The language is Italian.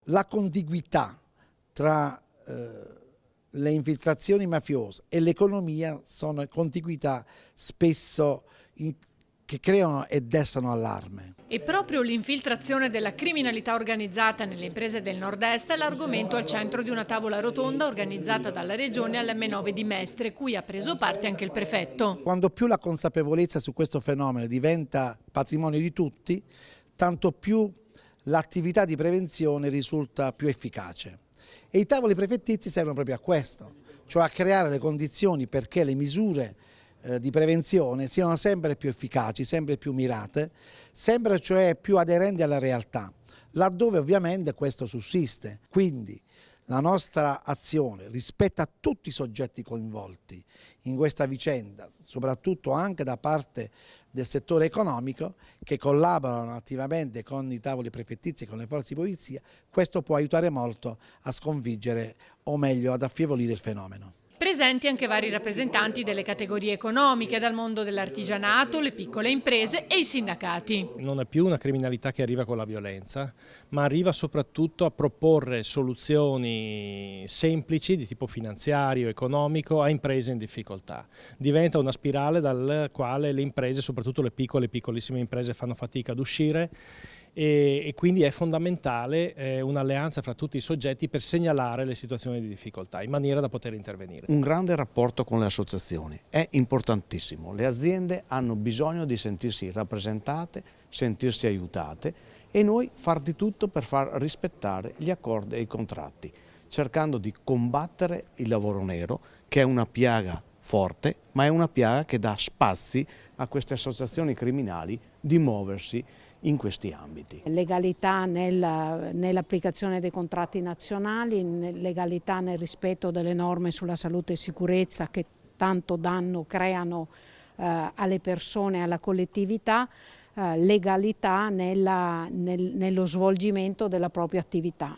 la contiguità tra le infiltrazioni mafiose e l'economia sono contiguità spesso che creano e destano allarme. E proprio l'infiltrazione della criminalità organizzata nelle imprese del nord-est è l'argomento al centro di una tavola rotonda organizzata dalla Regione all'M9 di Mestre, cui ha preso parte anche il prefetto. Quando più la consapevolezza su questo fenomeno diventa patrimonio di tutti, tanto più l'attività di prevenzione risulta più efficace. E i tavoli prefettizi servono proprio a questo, cioè a creare le condizioni perché le misure di prevenzione siano sempre più efficaci, sempre più mirate, sempre cioè più aderenti alla realtà, laddove ovviamente questo sussiste. Quindi la nostra azione rispetto a tutti i soggetti coinvolti in questa vicenda, soprattutto anche da parte del settore economico, che collaborano attivamente con i tavoli prefettizi e con le forze di polizia, questo può aiutare molto a sconfiggere o meglio ad affievolire il fenomeno. Presenti anche vari rappresentanti delle categorie economiche, dal mondo dell'artigianato, le piccole imprese e i sindacati. Non è più una criminalità che arriva con la violenza, ma arriva soprattutto a proporre soluzioni semplici di tipo finanziario, economico a imprese in difficoltà. Diventa una spirale dal quale le imprese, soprattutto le piccole e piccolissime imprese, fanno fatica ad uscire e quindi è fondamentale un'alleanza fra tutti i soggetti per segnalare le situazioni di difficoltà in maniera da poter intervenire. Un grande rapporto con le associazioni è importantissimo. Le aziende hanno bisogno di sentirsi rappresentate, sentirsi aiutate e noi far di tutto per far rispettare gli accordi e i contratti, cercando di combattere il lavoro nero, che è una piaga forte, ma è una piaga che dà spazi a queste associazioni criminali di muoversi in questi ambiti. Legalità nell'applicazione dei contratti nazionali, legalità nel rispetto delle norme sulla salute e sicurezza che tanto danno creano alle persone e alla collettività, legalità nello svolgimento della propria attività.